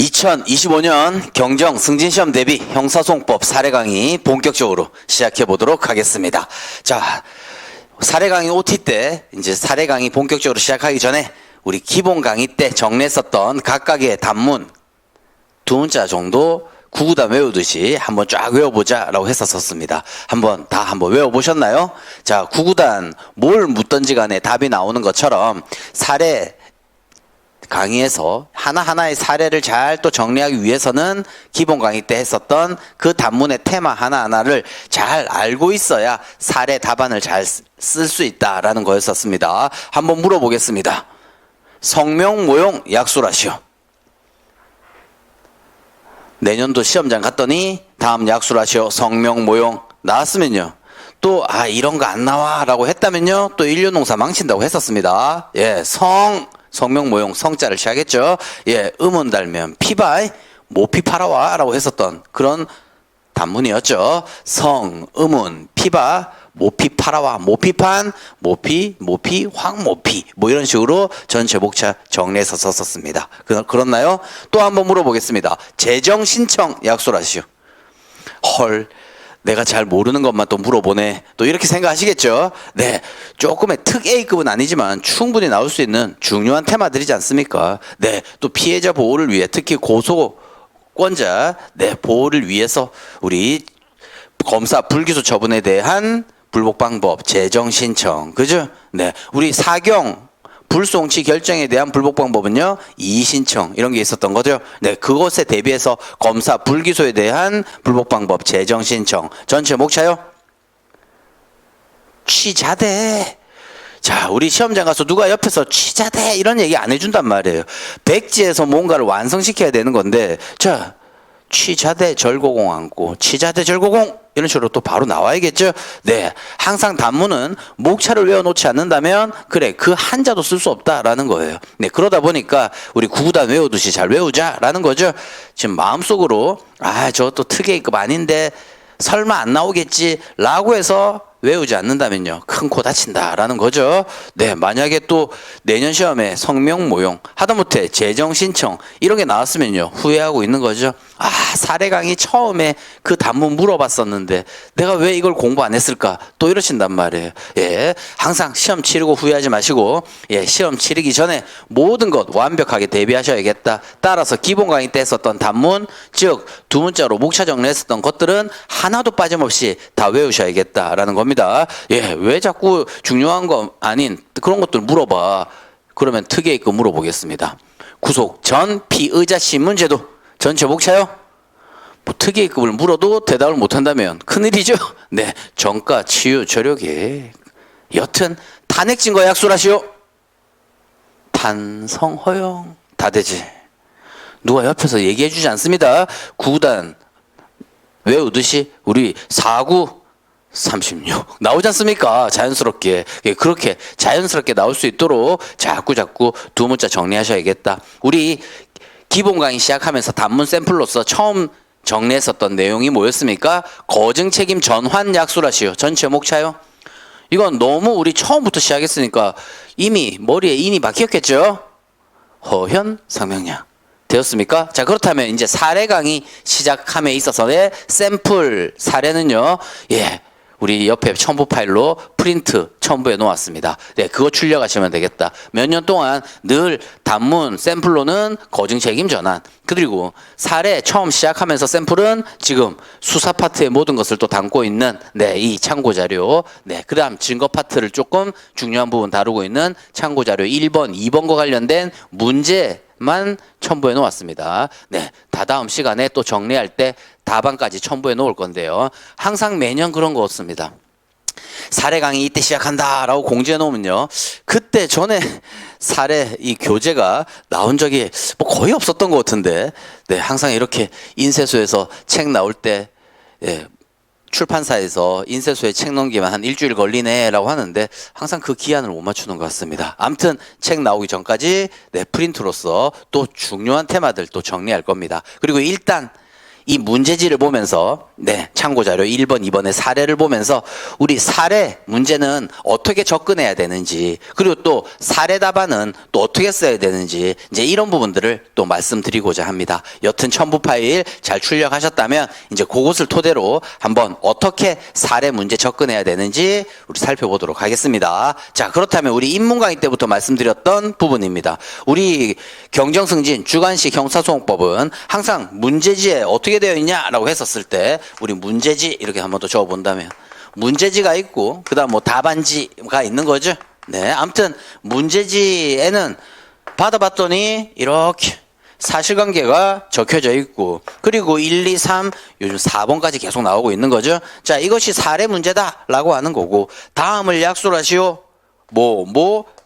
2025년 경정 승진시험 대비 형사소송법 사례 강의 본격적으로 시작해 보도록 하겠습니다. 자, 사례 강의 OT 때 이제 사례 강의 본격적으로 시작하기 전에 우리 기본 강의 때 정리했었던 각각의 단문 두 문자 정도 구구단 외우듯이 한번 쫙 외워보자 라고 했었습니다. 한번 외워보셨나요? 자, 구구단 뭘 묻던지 간에 답이 나오는 것처럼 사례 강의에서 하나하나의 사례를 잘 또 정리하기 위해서는 기본 강의 때 했었던 그 단문의 테마 하나하나를 잘 알고 있어야 사례 답안을 잘 쓸 수 있다라는 거였었습니다. 한번 물어보겠습니다. 성명 모용 약술하시오. 내년도 시험장 갔더니 다음 약술하시오. 성명 모용 나왔으면요. 또 이런 거 안 나와 라고 했다면요. 또 인류농사 망친다고 했었습니다. 예, 성명 모용 성자를 취하겠죠. 예, 음운 달면 피바이 모피 팔아와 라고 했었던 그런 단문이었죠. 성, 음운, 피바, 모피 팔아와, 모피판, 모피, 황모피 뭐 이런 식으로 전체 목차 정리해서 썼었습니다. 그렇나요? 또 한번 물어보겠습니다. 재정 신청 약속하시오. 헐, 내가 잘 모르는 것만 또 물어보네. 또 이렇게 생각하시겠죠? 네, 조금의 특 A급은 아니지만 충분히 나올 수 있는 중요한 테마들이지 않습니까? 네, 또 피해자 보호를 위해 특히 고소권자 보호를 위해서 우리 검사 불기소 처분에 대한 불복 방법, 재정 신청, 그죠? 네, 우리 사경 불송치 결정에 대한 불복 방법은요, 이의 신청 이런 게 있었던 거죠. 네, 그것에 대비해서 검사 불기소에 대한 불복 방법, 재정 신청 전체 목차요. 취자대. 자, 우리 시험장 가서 누가 옆에서 취자대 이런 얘기 안 해준단 말이에요. 백지에서 뭔가를 완성시켜야 되는 건데, 자, 취자대 절고공 안고 취자대 절고공 이런 식으로 또 바로 나와야겠죠. 네, 항상 단문은 목차를 외워놓지 않는다면 그래 그 한자도 쓸 수 없다라는 거예요. 네, 그러다 보니까 우리 구구단 외우듯이 잘 외우자라는 거죠. 지금 마음속으로 저것도 특A급 아닌데 설마 안 나오겠지 라고 해서 외우지 않는다면요, 큰 코 다친다라는 거죠. 네, 만약에 또 내년 시험에 성명 모용, 하다못해 재정 신청 이런 게 나왔으면요, 후회하고 있는 거죠. 사례 강의 처음에 그 단문 물어봤었는데 내가 왜 이걸 공부 안 했을까? 또 이러신단 말이에요. 예, 항상 시험 치르고 후회하지 마시고, 예, 시험 치르기 전에 모든 것 완벽하게 대비하셔야겠다. 따라서 기본 강의 때 했었던 단문, 즉 두 문자로 목차 정리했었던 것들은 하나도 빠짐없이 다 외우셔야겠다라는 겁니다. 예, 왜 자꾸 중요한 거 아닌 그런 것들 물어봐. 그러면 특이에 있고 물어보겠습니다. 구속 전 피의자 신문제도 전체 목차요? 뭐 특이급을 물어도 대답을 못한다면 큰일이죠. 네, 정가 치유 저력에 여튼 탄핵 증거 약속하시오. 탄성 허용 다 되지. 누가 옆에서 얘기해 주지 않습니다. 구단 외우듯이 우리 49 36 나오지 않습니까? 자연스럽게. 그렇게 자연스럽게 나올 수 있도록 자꾸 두 문자 정리하셔야겠다. 우리 기본 강의 시작하면서 단문 샘플로서 처음 정리했었던 내용이 뭐였습니까? 거증 책임 전환 약술하시오. 전체 목차요. 이건 너무 우리 처음부터 시작했으니까 이미 머리에 인이 박혔겠죠? 허현 상명량 되었습니까? 자, 그렇다면 이제 사례 강의 시작함에 있어서의 샘플 사례는요, 예, 우리 옆에 첨부 파일로 프린트 첨부해 놓았습니다. 네, 그거 출력하시면 되겠다. 몇 년 동안 늘 단문 샘플로는 거증 책임 전환, 그리고 사례 처음 시작하면서 샘플은 지금 수사 파트의 모든 것을 또 담고 있는 이 참고 자료, 그다음 증거 파트를 조금 중요한 부분 다루고 있는 참고 자료 1번, 2번과 관련된 문제만 첨부해 놓았습니다. 네, 다다음 시간에 또 정리할 때 답안까지 첨부해 놓을 건데요. 항상 매년 그런 거 없습니다. 사례 강의 이때 시작한다 라고 공지해 놓으면요, 그때 전에 사례 이 교재가 나온 적이 뭐 거의 없었던 것 같은데, 네, 항상 이렇게 인쇄소에서 책 나올 때, 예, 출판사에서 인쇄소에 책 넘기면 한 일주일 걸리네 라고 하는데 항상 그 기한을 못 맞추는 것 같습니다. 아무튼 책 나오기 전까지 프린트로서 또 중요한 테마들 또 정리할 겁니다. 그리고 일단 이 문제지를 보면서 참고자료 1번, 2번의 사례를 보면서 우리 사례 문제는 어떻게 접근해야 되는지 그리고 또 사례 답안은 또 어떻게 써야 되는지 이제 이런 부분들을 또 말씀드리고자 합니다. 여튼 첨부 파일 잘 출력하셨다면 이제 그것을 토대로 한번 어떻게 사례 문제 접근해야 되는지 우리 살펴보도록 하겠습니다. 자, 그렇다면 우리 인문 강의 때부터 말씀드렸던 부분입니다. 우리 경정승진 주관식 형사소송법은 항상 문제지에 어떻게 되어 있냐라고 했었을 때 우리 문제지 이렇게 한번 더 적어본다면 문제지가 있고 그다음 뭐 답안지가 있는 거죠. 네, 아무튼 문제지에는 받아봤더니 이렇게 사실관계가 적혀져 있고 그리고 1, 2, 3 요즘 4번까지 계속 나오고 있는 거죠. 자, 이것이 사례 문제다라고 하는 거고 다음을 약수로 하시오.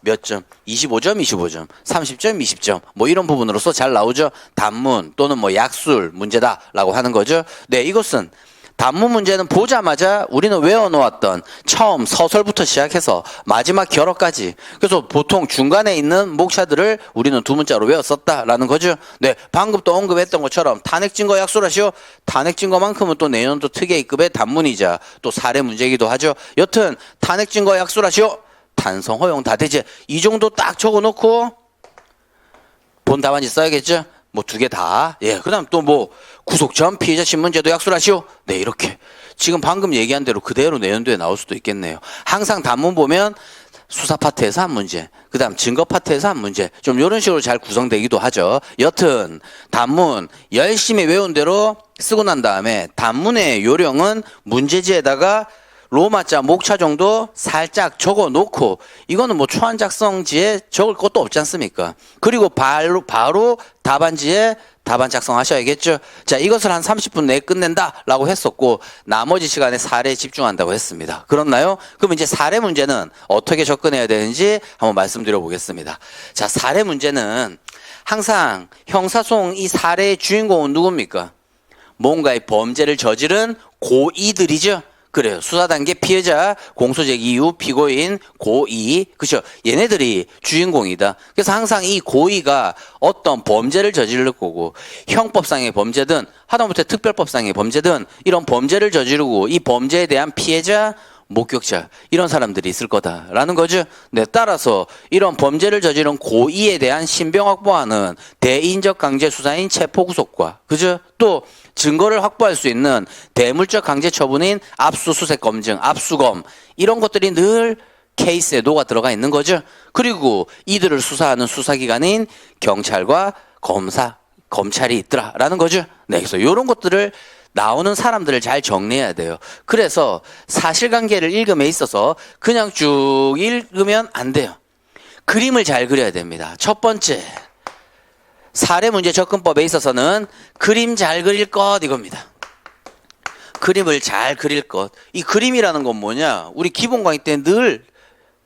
몇 점? 25점, 25점, 30점, 20점. 뭐 이런 부분으로서 잘 나오죠. 단문 또는 뭐 약술 문제다라고 하는 거죠. 네, 이것은 단문 문제는 보자마자 우리는 외워놓았던 처음 서설부터 시작해서 마지막 결어까지. 그래서 보통 중간에 있는 목차들을 우리는 두 문자로 외웠었다라는 거죠. 네, 방금 또 언급했던 것처럼 탄핵증거 약술하시오. 탄핵증거만큼은 또 내년도 특혜입급의 단문이자 또 사례 문제이기도 하죠. 여튼 탄핵증거 약술하시오. 탄성 허용 다대제 이 정도 딱 적어놓고 본 답안지 써야겠죠. 뭐 두 개 다. 예, 그다음 또 뭐 구속 전 피해자 신문제도 약술하시오. 네, 이렇게 지금 방금 얘기한 대로 그대로 내년도에 나올 수도 있겠네요. 항상 단문 보면 수사 파트에서 한 문제, 그다음 증거 파트에서 한 문제, 좀 이런 식으로 잘 구성되기도 하죠. 여튼 단문 열심히 외운 대로 쓰고 난 다음에 단문의 요령은 문제지에다가 로마자 목차 정도 살짝 적어 놓고 이거는 뭐 초안 작성지에 적을 것도 없지 않습니까? 그리고 바로 답안지에 답안 작성하셔야겠죠. 자, 이것을 한 30분 내에 끝낸다라고 했었고 나머지 시간에 사례에 집중한다고 했습니다. 그렇나요? 그럼 이제 사례 문제는 어떻게 접근해야 되는지 한번 말씀드려 보겠습니다. 자, 사례 문제는 항상 형사소송 이 사례의 주인공은 누굽니까? 뭔가의 범죄를 저지른 고의들이죠. 그래요. 수사 단계 피해자, 공소제기 이후 피고인, 고의. 그죠? 얘네들이 주인공이다. 그래서 항상 이 고의가 어떤 범죄를 저지를 거고 형법상의 범죄든 하다못해 특별법상의 범죄든 이런 범죄를 저지르고 이 범죄에 대한 피해자, 목격자 이런 사람들이 있을 거다라는 거죠. 네, 따라서 이런 범죄를 저지른 고의에 대한 신병 확보하는 대인적 강제 수사인 체포 구속과 그죠? 또 증거를 확보할 수 있는 대물적 강제 처분인 압수수색 검증, 압수검 이런 것들이 늘 케이스에 녹아 들어가 있는 거죠. 그리고 이들을 수사하는 수사기관인 경찰과 검찰이 있더라라는 거죠. 네, 그래서 이런 것들을 나오는 사람들을 잘 정리해야 돼요. 그래서 사실관계를 읽음에 있어서 그냥 쭉 읽으면 안 돼요. 그림을 잘 그려야 됩니다. 첫 번째, 사례 문제 접근법에 있어서는 그림 잘 그릴 것 이겁니다. 그림을 잘 그릴 것. 이 그림이라는 건 뭐냐? 우리 기본 강의 때 늘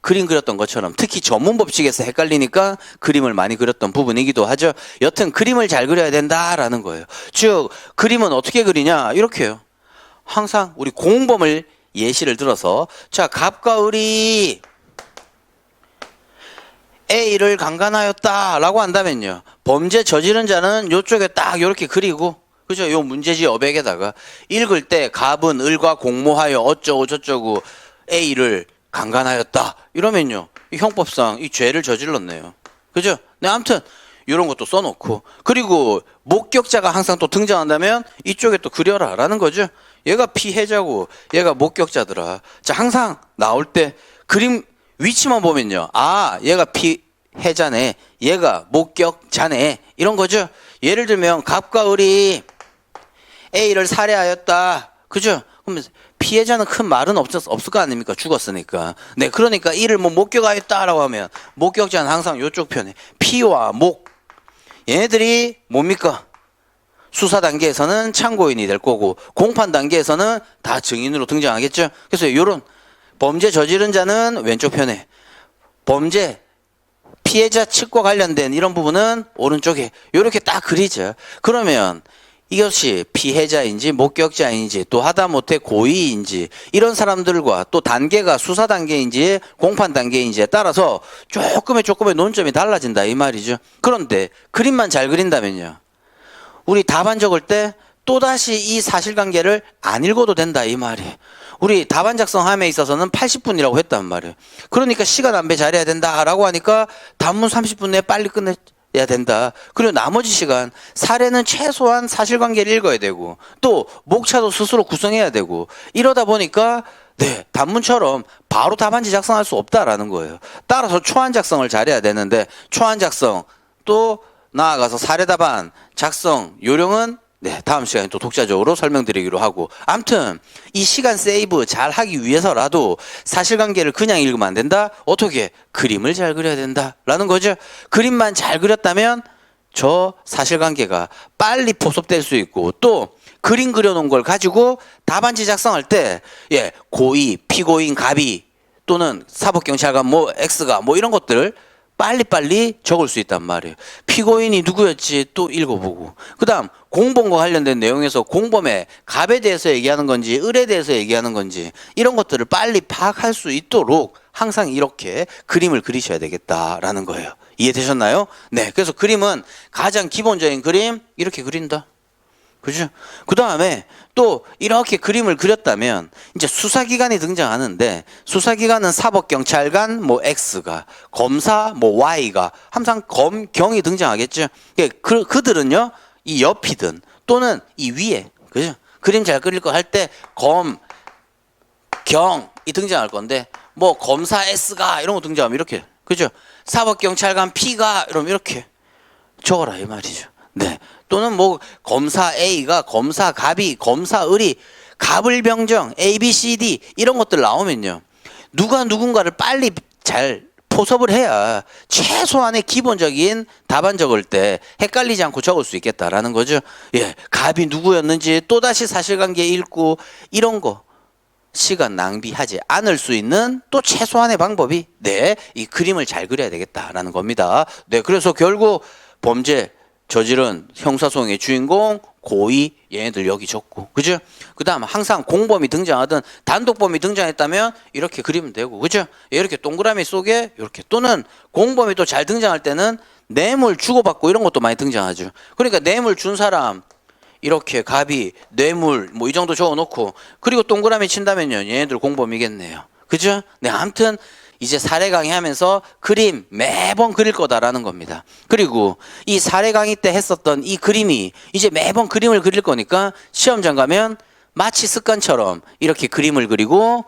그림 그렸던 것처럼 특히 전문 법칙에서 헷갈리니까 그림을 많이 그렸던 부분이기도 하죠. 여튼 그림을 잘 그려야 된다라는 거예요. 즉 그림은 어떻게 그리냐 이렇게요. 항상 우리 공범을 예시를 들어서 자, 갑과 을이 A를 강간하였다라고 한다면요. 범죄 저지른 자는 이쪽에 딱 이렇게 그리고 그죠? 요 문제지 여백에다가 읽을 때 갑은 을과 공모하여 어쩌고 저쩌고 A를 강간하였다. 이러면요. 이 형법상 이 죄를 저질렀네요. 그죠? 네, 아무튼 이런 것도 써놓고 그리고 목격자가 항상 또 등장한다면 이쪽에 또 그려라 라는 거죠. 얘가 피해자고 얘가 목격자더라. 자, 항상 나올 때 그림 위치만 보면요. 아, 얘가 피해자네. 얘가 목격자네. 이런 거죠. 예를 들면 갑과 을이 A를 살해하였다. 그죠? 그러면 피해자는 큰 말은 없을 거 아닙니까? 죽었으니까. 네, 그러니까 이를 뭐 목격하였다라고 하면 목격자는 항상 이쪽 편에 피와 목. 얘네들이 뭡니까? 수사 단계에서는 참고인이 될 거고 공판 단계에서는 다 증인으로 등장하겠죠. 그래서 이런 범죄 저지른 자는 왼쪽 편에 범죄 피해자 측과 관련된 이런 부분은 오른쪽에 이렇게 딱 그리죠. 그러면 이것이 피해자인지 목격자인지 또 하다못해 고의인지 이런 사람들과 또 단계가 수사 단계인지 공판 단계인지에 따라서 조금의 논점이 달라진다 이 말이죠. 그런데 그림만 잘 그린다면요. 우리 답안 적을 때 또다시 이 사실관계를 안 읽어도 된다 이 말이에요. 우리 답안 작성함에 있어서는 80분이라고 했단 말이에요. 그러니까 시간 안배 잘해야 된다라고 하니까 단문 30분 내에 빨리 끝내야 된다. 그리고 나머지 시간 사례는 최소한 사실관계를 읽어야 되고 또 목차도 스스로 구성해야 되고 이러다 보니까 네, 단문처럼 바로 답안지 작성할 수 없다라는 거예요. 따라서 초안 작성을 잘해야 되는데 초안 작성 또 나아가서 사례 답안 작성 요령은 네, 다음 시간에 또 독자적으로 설명드리기로 하고 아무튼 이 시간 세이브 잘 하기 위해서라도 사실관계를 그냥 읽으면 안 된다. 어떻게? 그림을 잘 그려야 된다라는 거죠. 그림만 잘 그렸다면 저 사실관계가 빨리 포섭될 수 있고 또 그림 그려놓은 걸 가지고 답안지 작성할 때 예, 고의, 피고인, 갑의 또는 사법경찰관 뭐 X가 뭐 이런 것들을 빨리빨리 적을 수 있단 말이에요. 피고인이 누구였지 또 읽어보고 그 다음 공범과 관련된 내용에서 공범의 갑에 대해서 얘기하는 건지 을에 대해서 얘기하는 건지 이런 것들을 빨리 파악할 수 있도록 항상 이렇게 그림을 그리셔야 되겠다라는 거예요. 이해되셨나요? 네, 그래서 그림은 가장 기본적인 그림 이렇게 그린다. 그죠? 그 다음에 또 이렇게 그림을 그렸다면 이제 수사기관이 등장하는데 수사기관은 사법경찰관 뭐 X가 검사 뭐 Y가 항상 경이 등장하겠죠. 그들은요 이 옆이든 또는 이 위에 그죠? 그림 잘 그릴 거 할 때 경이 등장할 건데 뭐 검사 S가 이런 거 등장하면 이렇게 그죠? 사법경찰관 P가 이러면 이렇게 적어라 이 말이죠. 네. 또는 뭐 검사 A가 검사 갑이 검사 을이 갑을병정 A, B, C, D 이런 것들 나오면요. 누가 누군가를 빨리 잘 포섭을 해야 최소한의 기본적인 답안 적을 때 헷갈리지 않고 적을 수 있겠다라는 거죠. 예, 갑이 누구였는지 또다시 사실관계 읽고 이런 거 시간 낭비하지 않을 수 있는 또 최소한의 방법이 네, 이 그림을 잘 그려야 되겠다라는 겁니다. 네, 그래서 결국 범죄 저지른 형사소송의 주인공 고의 얘네들 여기 적고 그죠? 그 다음 항상 공범이 등장하든 단독범이 등장했다면 이렇게 그리면 되고 그죠? 이렇게 동그라미 속에 이렇게 또는 공범이 또 잘 등장할 때는 뇌물 주고받고 이런 것도 많이 등장하죠. 그러니까 뇌물 준 사람 이렇게 갑이 뇌물 뭐 이 정도 적어놓고 그리고 동그라미 친다면요 얘네들 공범이겠네요. 그죠? 네, 아무튼 이제 사례 강의하면서 그림 매번 그릴 거다라는 겁니다. 그리고 이 사례 강의 때 했었던 이 그림이 이제 매번 그림을 그릴 거니까 시험장 가면 마치 습관처럼 이렇게 그림을 그리고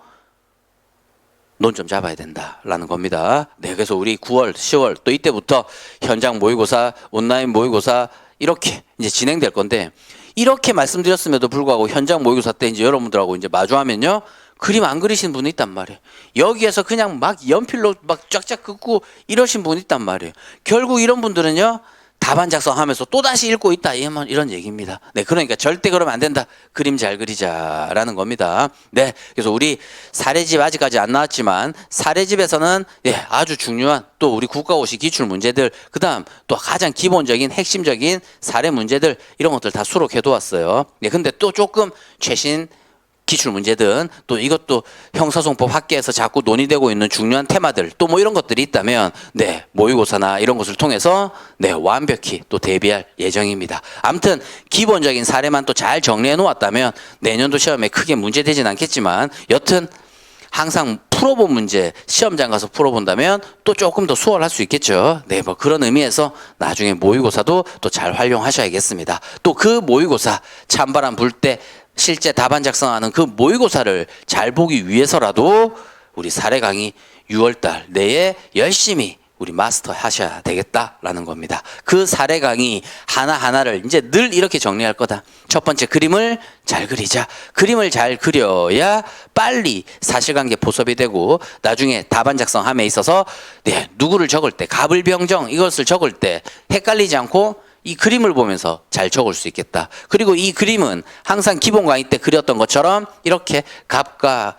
논점 잡아야 된다라는 겁니다. 네, 그래서 우리 9월, 10월 또 이때부터 현장 모의고사, 온라인 모의고사 이렇게 이제 진행될 건데 이렇게 말씀드렸음에도 불구하고 현장 모의고사 때 이제 여러분들하고 이제 마주하면요. 그림 안 그리신 분이 있단 말이에요. 여기에서 그냥 막 연필로 막 쫙쫙 긋고 이러신 분이 있단 말이에요. 결국 이런 분들은요. 답안 작성하면서 또다시 읽고 있다 이런 얘기입니다. 네, 그러니까 절대 그러면 안 된다. 그림 잘 그리자라는 겁니다. 네, 그래서 우리 사례집 아직까지 안 나왔지만 사례집에서는 예, 아주 중요한 또 우리 국가고시 기출 문제들 그다음 또 가장 기본적인 핵심적인 사례 문제들 이런 것들 다 수록해 두었어요. 네, 근데 또 조금 최신 기출 문제든 또 이것도 형사소송법 학계에서 자꾸 논의되고 있는 중요한 테마들 또 뭐 이런 것들이 있다면 네 모의고사나 이런 것을 통해서 네 완벽히 또 대비할 예정입니다. 아무튼 기본적인 사례만 또 잘 정리해 놓았다면 내년도 시험에 크게 문제되진 않겠지만 여튼 항상 풀어본 문제 시험장 가서 풀어본다면 또 조금 더 수월할 수 있겠죠. 네, 뭐 그런 의미에서 나중에 모의고사도 또 잘 활용하셔야겠습니다. 또 그 모의고사 찬바람 불 때 실제 답안 작성하는 그 모의고사를 잘 보기 위해서라도 우리 사례 강의 6월달 내에 열심히 우리 마스터 하셔야 되겠다라는 겁니다. 그 사례 강의 하나하나를 이제 늘 이렇게 정리할 거다. 첫 번째 그림을 잘 그리자. 그림을 잘 그려야 빨리 사실관계 포섭이 되고 나중에 답안 작성함에 있어서 네, 누구를 적을 때 갑을병정 이것을 적을 때 헷갈리지 않고 이 그림을 보면서 잘 적을 수 있겠다. 그리고 이 그림은 항상 기본 강의 때 그렸던 것처럼 이렇게 갑과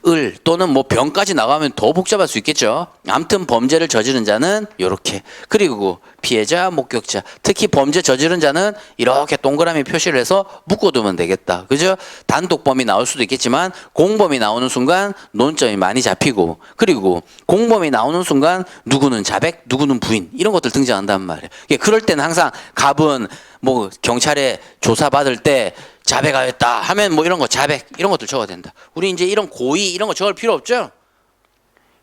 을 또는 뭐 병까지 나가면 더 복잡할 수 있겠죠. 아무튼 범죄를 저지른 자는 이렇게, 그리고 피해자, 목격자, 특히 범죄 저지른 자는 이렇게 동그라미 표시를 해서 묶어두면 되겠다. 그죠? 단독범이 나올 수도 있겠지만 공범이 나오는 순간 논점이 많이 잡히고, 그리고 공범이 나오는 순간 누구는 자백, 누구는 부인, 이런 것들 등장한단 말이에요. 그럴 때는 항상 갑은 뭐 경찰에 조사받을 때 자백하였다 하면 뭐 이런 거 자백 이런 것들 적어야 된다. 우리 이제 이런 고의 이런 거 적을 필요 없죠.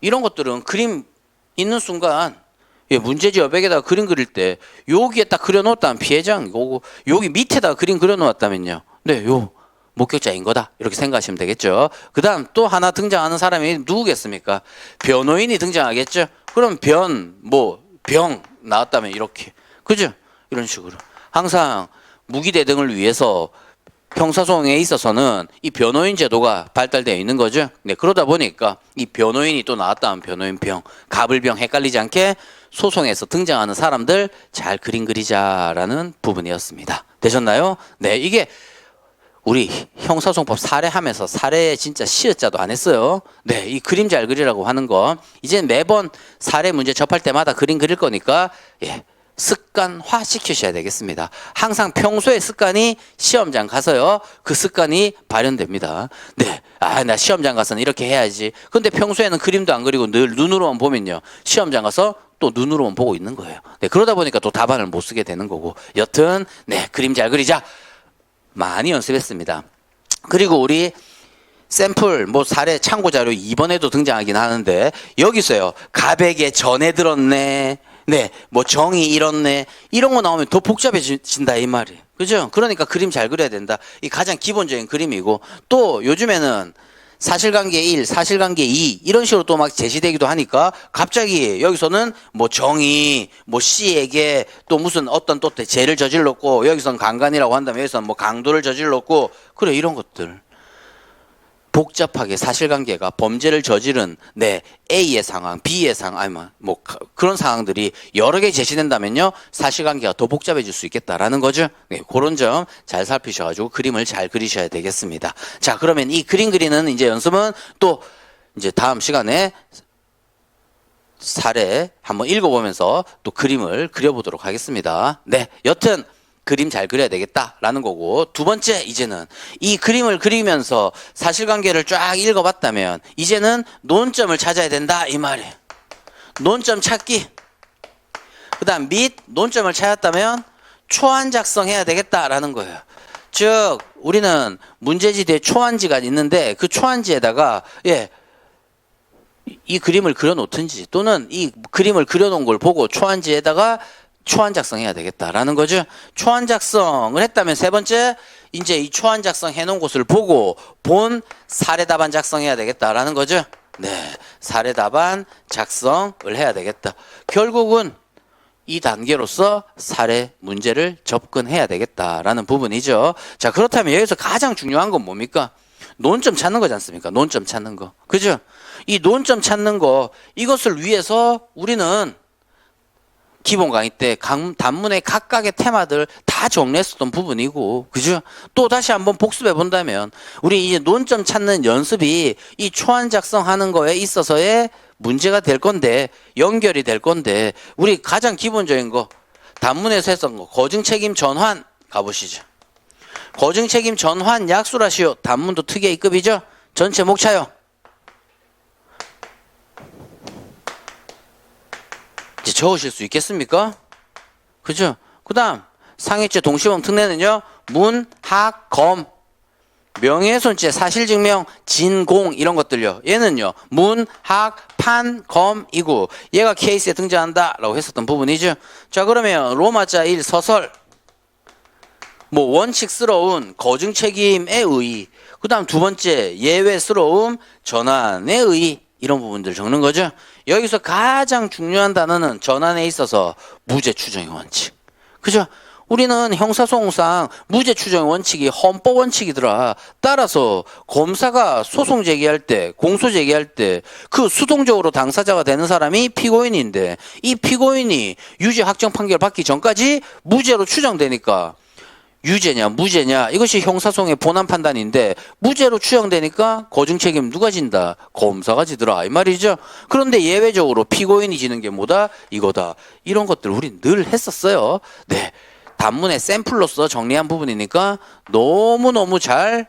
이런 것들은 그림 있는 순간, 예, 문제지 여백에다가 그림 그릴 때 여기에 딱 그려놓았다면 피해자이고, 여기 밑에다가 그림 그려놓았다면요, 네, 요 목격자인 거다 이렇게 생각하시면 되겠죠. 그 다음 또 하나 등장하는 사람이 누구겠습니까? 변호인이 등장하겠죠. 그럼 병 나왔다면 이렇게, 그죠? 이런 식으로 항상 무기대등을 위해서 형사소송에 있어서는 이 변호인 제도가 발달되어 있는 거죠. 네, 그러다 보니까 이 변호인이 또 나왔다면 변호인병, 갑을병 헷갈리지 않게 소송에서 등장하는 사람들 잘 그림 그리자라는 부분이었습니다. 되셨나요? 네, 이게 우리 형사소송법 사례하면서 사례에 진짜 시읒자도 안 했어요. 네, 이 그림 잘 그리라고 하는 거 이제 매번 사례 문제 접할 때마다 그림 그릴 거니까, 예, 습관화 시키셔야 되겠습니다. 항상 평소의 습관이 시험장 가서요, 그 습관이 발현됩니다. 네, 나 시험장 가서는 이렇게 해야지. 근데 평소에는 그림도 안 그리고 늘 눈으로만 보면요, 시험장 가서 또 눈으로만 보고 있는 거예요. 네, 그러다 보니까 또 답안을 못 쓰게 되는 거고, 여튼 네, 그림 잘 그리자 많이 연습했습니다. 그리고 우리 샘플 뭐 사례 참고 자료 2번에도 등장하긴 하는데, 여기서요, 갑에게 전해 들었네, 네, 뭐 정이 이렇네, 이런 거 나오면 더 복잡해진다 이 말이에요. 그죠? 그러니까 그림 잘 그려야 된다. 이 가장 기본적인 그림이고, 또 요즘에는 사실관계 1, 사실관계 2 이런 식으로 또 막 제시되기도 하니까 갑자기 여기서는 뭐 정이 뭐 C에게 또 무슨 어떤 또 죄를 저질렀고, 여기서는 강간이라고 한다면 여기서는 뭐 강도를 저질렀고, 그래, 이런 것들 복잡하게 사실관계가 범죄를 저지른 네, A의 상황, B의 상황, 아니 뭐 그런 상황들이 여러 개 제시된다면요, 사실관계가 더 복잡해질 수 있겠다라는 거죠. 네, 그런 점 잘 살피셔가지고 그림을 잘 그리셔야 되겠습니다. 자, 그러면 이 그림 그리는 이제 연습은 또 이제 다음 시간에 사례 한번 읽어보면서 또 그림을 그려보도록 하겠습니다. 네, 여튼 그림 잘 그려야 되겠다라는 거고, 두 번째, 이제는 이 그림을 그리면서 사실관계를 쫙 읽어봤다면 이제는 논점을 찾아야 된다 이 말이에요. 논점 찾기. 그 다음 및 논점을 찾았다면 초안 작성해야 되겠다라는 거예요. 즉 우리는 문제지대에 초안지가 있는데 그 초안지에다가, 예, 이 그림을 그려놓든지 또는 이 그림을 그려놓은 걸 보고 초안지에다가 초안 작성해야 되겠다라는 거죠. 초안 작성을 했다면 세 번째, 이제 이 초안 작성 해놓은 곳을 보고 본 사례 답안 작성해야 되겠다라는 거죠. 네, 사례 답안 작성을 해야 되겠다. 결국은 이 단계로서 사례 문제를 접근해야 되겠다라는 부분이죠. 자, 그렇다면 여기서 가장 중요한 건 뭡니까? 논점 찾는 거지 않습니까? 논점 찾는 거. 그죠? 이 논점 찾는 거, 이것을 위해서 우리는 기본 강의 때 단문의 각각의 테마들 다 정리했었던 부분이고, 그죠? 또 다시 한번 복습해 본다면 우리 이제 논점 찾는 연습이 이 초안 작성하는 거에 있어서의 문제가 될 건데, 연결이 될 건데, 우리 가장 기본적인 거 단문에서 했던 거 거증 책임 전환 가보시죠. 거증 책임 전환 약수라시오. 단문도 특이의 A급이죠. 전체 목차요. 이제 적으실 수 있겠습니까? 그죠? 그 다음 상해죄 동시범 특례는요, 문, 학, 검, 명예훼손죄, 사실증명, 진공 이런 것들요. 얘는요, 문, 학, 판, 검이고, 얘가 케이스에 등장한다라고 했었던 부분이죠. 자, 그러면 로마자 1 서설, 뭐 원칙스러운 거증 책임에 의의, 그 다음 두 번째 예외스러움, 전환에 의의, 이런 부분들 적는 거죠. 여기서 가장 중요한 단어는 전환에 있어서 무죄 추정의 원칙. 그죠? 우리는 형사소송상 무죄 추정의 원칙이 헌법 원칙이더라. 따라서 검사가 소송 제기할 때, 공소 제기할 때 그 수동적으로 당사자가 되는 사람이 피고인인데, 이 피고인이 유죄 확정 판결 받기 전까지 무죄로 추정되니까 유죄냐 무죄냐 이것이 형사소송의 본안 판단인데 무죄로 추정되니까 거중 책임 누가 진다? 검사가 지더라 이 말이죠. 그런데 예외적으로 피고인이 지는 게 뭐다? 이거다. 이런 것들 우리 늘 했었어요. 네, 단문의 샘플로서 정리한 부분이니까 너무너무 잘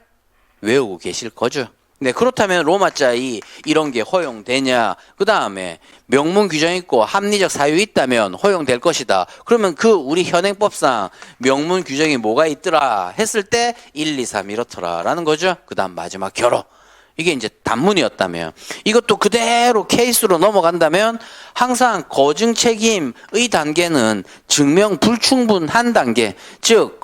외우고 계실 거죠. 네, 그렇다면 로마자 2 이런 게 허용되냐? 그 다음에 명문 규정 있고 합리적 사유 있다면 허용될 것이다. 그러면 그 우리 현행법상 명문 규정이 뭐가 있더라 했을 때 1, 2, 3 이렇더라 라는 거죠. 그 다음 마지막 결혼. 이게 이제 단문이었다면 이것도 그대로 케이스로 넘어간다면 항상 거증 책임의 단계는 증명 불충분한 단계, 즉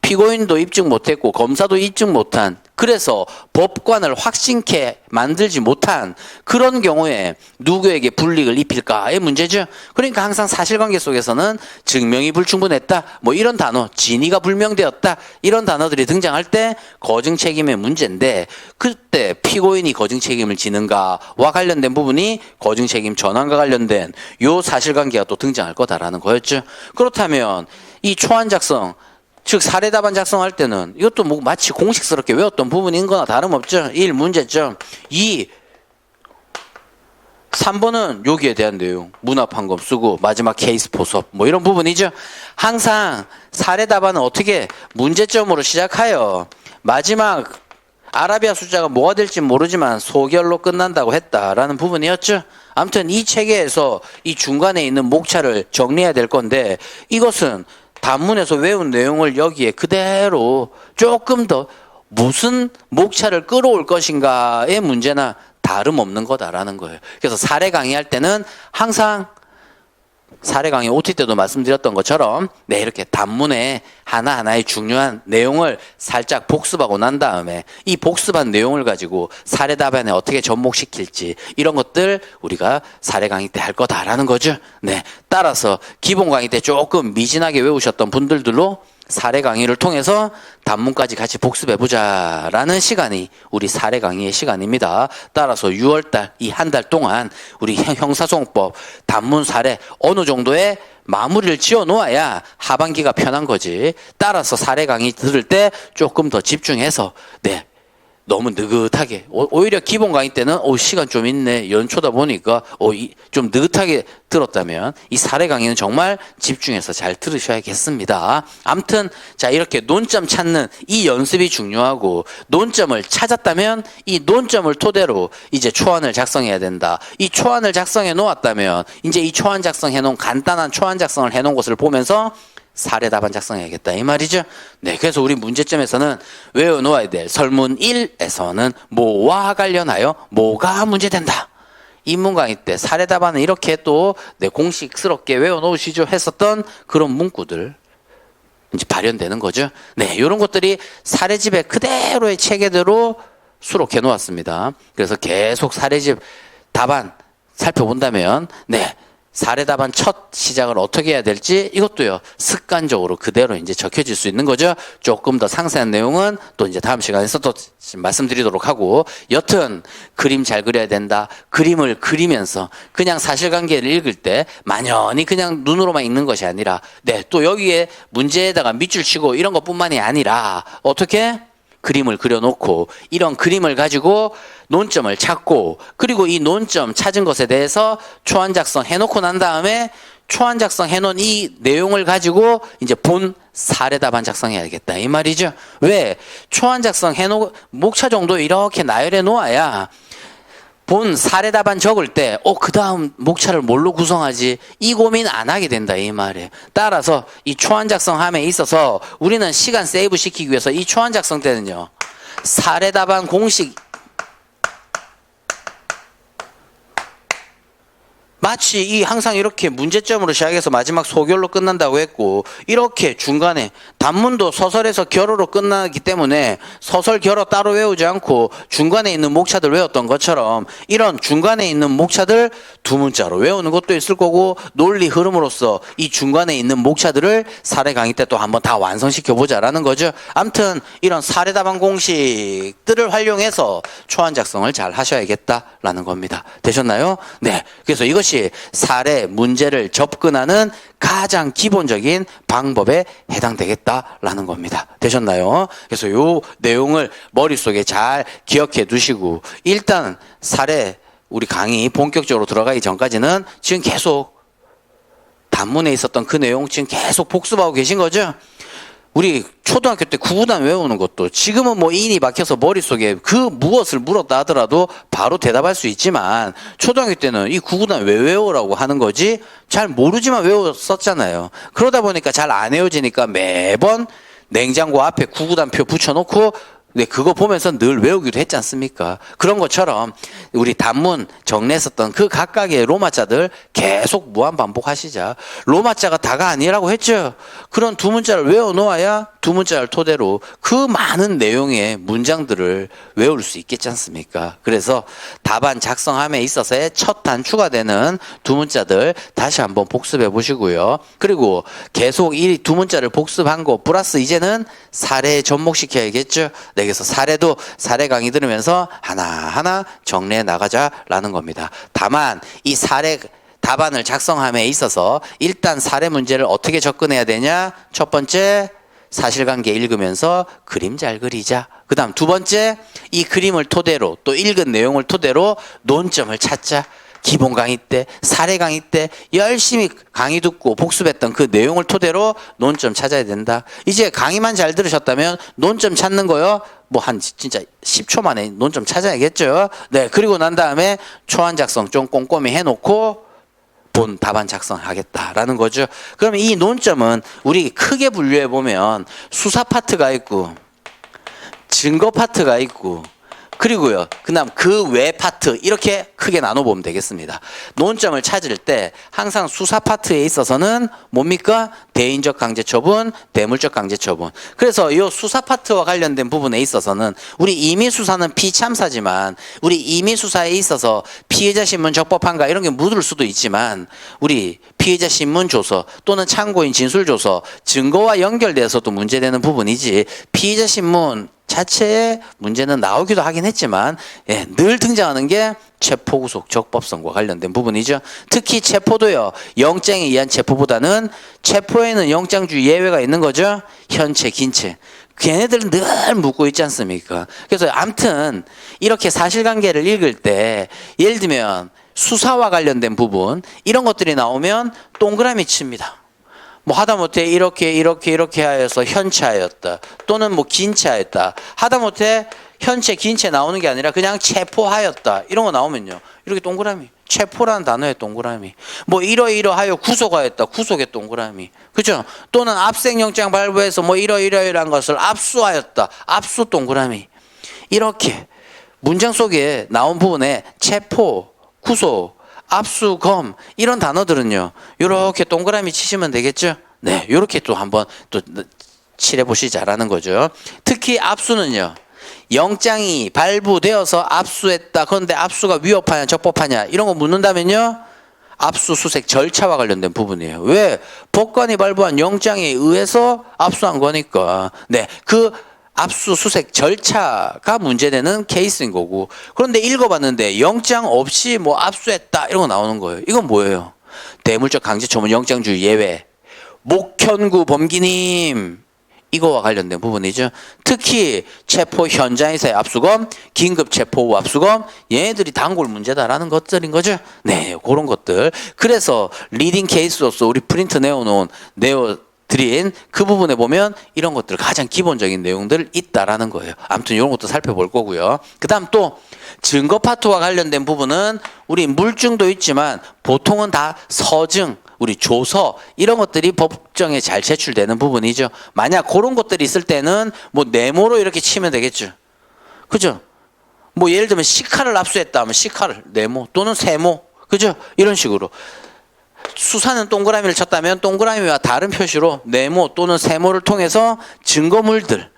피고인도 입증 못했고 검사도 입증 못한, 그래서 법관을 확신케 만들지 못한 그런 경우에 누구에게 불이익을 입힐까의 문제죠. 그러니까 항상 사실관계 속에서는 증명이 불충분했다, 뭐 이런 단어, 진위가 불명되었다 이런 단어들이 등장할 때 거증 책임의 문제인데, 그때 피고인이 거증 책임을 지는가와 관련된 부분이 거증 책임 전환과 관련된 요 사실관계가 또 등장할 거다라는 거였죠. 그렇다면 이 초안 작성, 즉 사례 답안 작성할 때는 이것도 뭐 마치 공식스럽게 외웠던 부분인 거나 다름없죠. 1. 문제점. 2. 3번은 여기에 대한 내용, 문화판검 쓰고 마지막 케이스 포섭 뭐 이런 부분이죠. 항상 사례 답안은 어떻게 문제점으로 시작하여 마지막 아라비아 숫자가 뭐가 될지 모르지만 소결로 끝난다고 했다라는 부분이었죠. 아무튼 이 체계에서 이 중간에 있는 목차를 정리해야 될 건데, 이것은 단문에서 외운 내용을 여기에 그대로 조금 더 무슨 목차를 끌어올 것인가의 문제나 다름없는 거다라는 거예요. 그래서 사례 강의할 때는 항상 사례 강의 OT 때도 말씀드렸던 것처럼 네, 이렇게 단문에 하나하나의 중요한 내용을 살짝 복습하고 난 다음에 이 복습한 내용을 가지고 사례 답안에 어떻게 접목시킬지 이런 것들 우리가 사례 강의 때 할 거다라는 거죠. 네, 따라서 기본 강의 때 조금 미진하게 외우셨던 분들도 사례 강의를 통해서 단문까지 같이 복습해보자라는 시간이 우리 사례 강의의 시간입니다. 따라서 6월달 이 한 달 동안 우리 형사소송법 단문 사례 어느 정도의 마무리를 지어 놓아야 하반기가 편한 거지. 따라서 사례 강의 들을 때 조금 더 집중해서 네, 너무 느긋하게, 오히려 기본 강의 때는 시간 좀 있네 연초다 보니까 좀 느긋하게 들었다면 이 사례 강의는 정말 집중해서 잘 들으셔야겠습니다. 아무튼 자, 이렇게 논점 찾는 이 연습이 중요하고, 논점을 찾았다면 이 논점을 토대로 이제 초안을 작성해야 된다. 이 초안을 작성해 놓았다면 이제 이 초안 작성해 놓은 간단한 초안 작성을 해 놓은 것을 보면서 사례 답안 작성해야겠다 이 말이죠. 네, 그래서 우리 문제점에서는 외워놓아야 될 설문 1에서는 뭐와 관련하여 뭐가 문제된다. 인문 강의 때 사례 답안은 이렇게 또 공식스럽게 외워놓으시죠 했었던 그런 문구들 이제 발현되는 거죠. 네, 이런 것들이 사례집에 그대로의 체계대로 수록해 놓았습니다. 그래서 계속 사례집 답안 살펴본다면 네, 사례 답안 첫 시작을 어떻게 해야 될지 이것도요 습관적으로 그대로 이제 적혀질 수 있는 거죠. 조금 더 상세한 내용은 또 이제 다음 시간에서 또 말씀드리도록 하고, 여튼 그림 잘 그려야 된다. 그림을 그리면서 그냥 사실관계를 읽을 때 만연히 그냥 눈으로만 읽는 것이 아니라 네, 또 여기에 문제에다가 밑줄 치고 이런 것뿐만이 아니라 어떻게 그림을 그려놓고 이런 그림을 가지고 논점을 찾고, 그리고 이 논점 찾은 것에 대해서 초안 작성 해놓고 난 다음에 초안 작성 해놓은 이 내용을 가지고 이제 본 사례 답안 작성해야겠다 이 말이죠. 왜? 초안 작성 해놓고 목차 정도 이렇게 나열해 놓아야 본 사례 답안 적을 때 그 다음 목차를 뭘로 구성하지? 이 고민 안 하게 된다 이 말이에요. 따라서 이 초안 작성함에 있어서 우리는 시간 세이브 시키기 위해서 이 초안 작성 때는요 사례 답안 공식 마치 이 항상 이렇게 문제점으로 시작해서 마지막 소결로 끝난다고 했고, 이렇게 중간에 단문도 서설에서 결어로 끝나기 때문에 서설 결어 따로 외우지 않고 중간에 있는 목차들 외웠던 것처럼 이런 중간에 있는 목차들 두 문자로 외우는 것도 있을 거고, 논리 흐름으로서 이 중간에 있는 목차들을 사례 강의 때 또 한번 다 완성시켜 보자라는 거죠. 아무튼 이런 사례 답안 공식들을 활용해서 초안 작성을 잘 하셔야겠다라는 겁니다. 되셨나요? 네. 그래서 이것이 이것이 사례 문제를 접근하는 가장 기본적인 방법에 해당되겠다라는 겁니다. 되셨나요? 그래서 요 내용을 머릿속에 잘 기억해 두시고 일단 사례 우리 강의 본격적으로 들어가기 전까지는 지금 계속 단문에 있었던 그 내용 지금 계속 복습하고 계신 거죠? 우리 초등학교 때 구구단 외우는 것도 지금은 뭐 인이 박혀서 머릿속에 그 무엇을 물었다 하더라도 바로 대답할 수 있지만 초등학교 때는 이 구구단 왜 외우라고 하는 거지 잘 모르지만 외웠었잖아요. 그러다 보니까 잘 안 외워지니까 매번 냉장고 앞에 구구단표 붙여놓고 네, 그거 보면서 늘 외우기도 했지 않습니까? 그런 것처럼 우리 단문 정리했었던 그 각각의 로마자들 계속 무한 반복하시자. 로마자가 다가 아니라고 했죠. 그런 두 문자를 외워놓아야 두 문자를 토대로 그 많은 내용의 문장들을 외울 수 있겠지 않습니까? 그래서 답안 작성함에 있어서의 첫 단추가 되는 두 문자들 다시 한번 복습해 보시고요. 그리고 계속 이 두 문자를 복습한 거 플러스 이제는 사례에 접목시켜야겠죠. 네, 그래서 사례도 사례 강의 들으면서 하나하나 정리해 나가자라는 겁니다. 다만 이 사례 답안을 작성함에 있어서 일단 사례 문제를 어떻게 접근해야 되냐? 첫 번째 사실관계 읽으면서 그림 잘 그리자. 그 다음 두 번째 이 그림을 토대로 또 읽은 내용을 토대로 논점을 찾자. 기본 강의 때 사례 강의 때 열심히 강의 듣고 복습했던 그 내용을 토대로 논점 찾아야 된다. 이제 강의만 잘 들으셨다면 논점 찾는 거요 뭐 한 진짜 10초 만에 논점 찾아야겠죠. 네, 그리고 난 다음에 초안 작성 좀 꼼꼼히 해놓고 본 답안 작성하겠다라는 거죠. 그러면 이 논점은 우리 크게 분류해 보면 수사 파트가 있고 증거 파트가 있고 그리고요, 그 다음 그 외 파트 이렇게 크게 나눠보면 되겠습니다. 논점을 찾을 때 항상 수사 파트에 있어서는 뭡니까? 대인적 강제처분, 대물적 강제처분. 그래서 이 수사 파트와 관련된 부분에 있어서는 우리 임의수사는 피참사지만 우리 임의수사에 있어서 피해자 신문 적법한가 이런 게 묻을 수도 있지만 우리 피해자 신문 조서 또는 참고인 진술 조서 증거와 연결돼서도 문제되는 부분이지 피해자 신문 자체의 문제는 나오기도 하긴 했지만 예, 늘 등장하는 게 체포구속 적법성과 관련된 부분이죠. 특히 체포도요. 영장에 의한 체포보다는 체포에는 영장주의 예외가 있는 거죠. 현체, 긴체. 걔네들은 늘 묻고 있지 않습니까? 그래서 아무튼 이렇게 사실관계를 읽을 때 예를 들면 수사와 관련된 부분 이런 것들이 나오면 동그라미 칩니다. 뭐 하다못해 이렇게 하여서 현체하였다 또는 뭐 긴체하였다 하다못해 현체 긴체 나오는 게 아니라 그냥 체포하였다 이런 거 나오면요 이렇게 동그라미 체포라는 단어에 동그라미 뭐 이러이러하여 구속하였다 구속에 동그라미 그죠? 또는 압생영장 발부해서 뭐 이러이러한 것을 압수하였다 압수 동그라미 이렇게 문장 속에 나온 부분에 체포 구속 압수검 이런 단어들은요 이렇게 동그라미 치시면 되겠죠. 네, 이렇게 또 한번 또 칠해 보시자라는 거죠. 특히 압수는요 영장이 발부되어서 압수했다 그런데 압수가 위법하냐 적법하냐 이런 거 묻는다면요 압수수색 절차와 관련된 부분이에요. 왜? 법관이 발부한 영장에 의해서 압수한 거니까. 네, 그 압수수색 절차가 문제되는 케이스인 거고 그런데 읽어봤는데 영장 없이 뭐 압수했다 이런 거 나오는 거예요. 이건 뭐예요? 대물적 강제처분 영장주의 예외 목현구 범기님 이거와 관련된 부분이죠. 특히 체포 현장에서의 압수검 긴급체포 후 압수검 얘네들이 단골 문제다라는 것들인 거죠. 네, 그런 것들. 그래서 리딩 케이스로서 우리 프린트 내어놓은 드린 그 부분에 보면 이런 것들 가장 기본적인 내용들 있다라는 거예요. 아무튼 이런 것도 살펴볼 거고요. 그 다음 또 증거 파트와 관련된 부분은 우리 물증도 있지만 보통은 다 서증, 우리 조서 이런 것들이 법정에 잘 제출되는 부분이죠. 만약 그런 것들이 있을 때는 뭐 네모로 이렇게 치면 되겠죠. 그죠? 뭐 예를 들면 시카를 압수했다 하면 시카를 네모 또는 세모 그죠? 이런 식으로. 수사는 동그라미를 쳤다면 동그라미와 다른 표시로 네모 또는 세모를 통해서 증거물들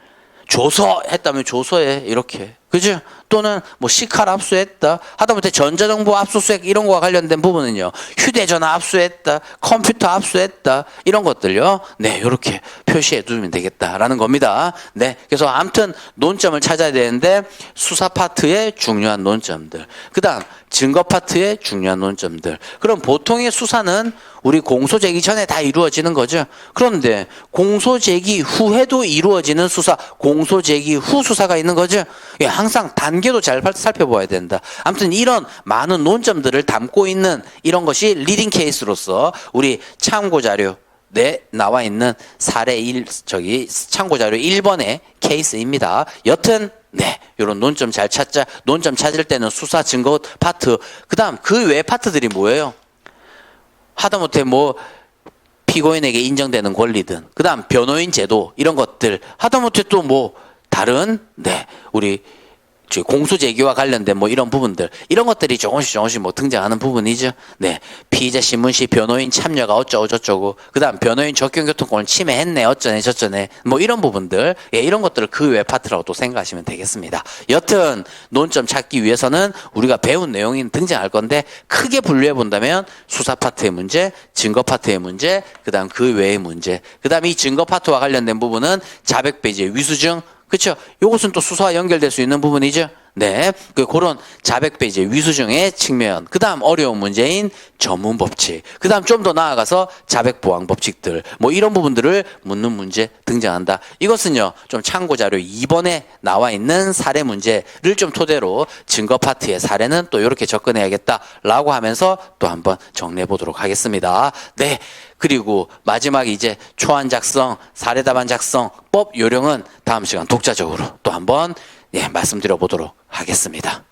조서했다면 조서에 이렇게 그죠? 또는 뭐 시칼 압수했다. 하다못해 전자정보 압수수색 이런 거와 관련된 부분은요. 휴대전화 압수했다. 컴퓨터 압수했다. 이런 것들요. 네, 이렇게 표시해 두면 되겠다라는 겁니다. 네, 그래서 아무튼 논점을 찾아야 되는데 수사 파트의 중요한 논점들. 그 다음 증거 파트의 중요한 논점들. 그럼 보통의 수사는 우리 공소 제기 전에 다 이루어지는 거죠. 그런데 공소 제기 후에도 이루어지는 수사, 공소 제기 후 수사가 있는 거죠. 예, 항상 단계도 잘 살펴봐야 된다. 아무튼 이런 많은 논점들을 담고 있는 이런 것이 리딩 케이스로서 우리 참고 자료 내 나와 있는 사례 1 참고 자료 1번의 케이스입니다. 여튼 네, 요런 논점 잘 찾자. 논점 찾을 때는 수사 증거 파트, 그다음 그 외 파트들이 뭐예요? 하다못해 뭐 피고인에게 인정되는 권리든, 그다음 변호인 제도 이런 것들, 하다못해 또 뭐 다른 네, 우리 공소 제기와 관련된 뭐 이런 부분들, 이런 것들이 조금씩 뭐 등장하는 부분이죠. 네, 피의자 신문 시 변호인 참여가 어쩌고 저쩌고, 그다음 변호인 적용교통권을 침해했네 어쩌네 저쩌네 뭐 이런 부분들, 예, 이런 것들을 그 외 파트라고 또 생각하시면 되겠습니다. 여튼 논점 찾기 위해서는 우리가 배운 내용이 등장할 건데 크게 분류해 본다면 수사 파트의 문제, 증거 파트의 문제, 그다음 그 외의 문제, 그다음 이 증거 파트와 관련된 부분은 자백 배제 위수증. 그렇죠? 이것은 또 수사와 연결될 수 있는 부분이죠. 네, 그런 자백 배제 위수증의 측면, 그 다음 어려운 문제인 전문 법칙, 그 다음 좀 더 나아가서 자백 보완 법칙들, 뭐 이런 부분들을 묻는 문제 등장한다. 이것은요, 좀 참고 자료 2번에 나와 있는 사례 문제를 좀 토대로 증거 파트의 사례는 또 이렇게 접근해야겠다라고 하면서 또 한번 정리해 보도록 하겠습니다. 네. 그리고 마지막 이제 초안 작성, 사례 답안 작성, 법 요령은 다음 시간 독자적으로 또 한번 말씀드려 보도록 하겠습니다.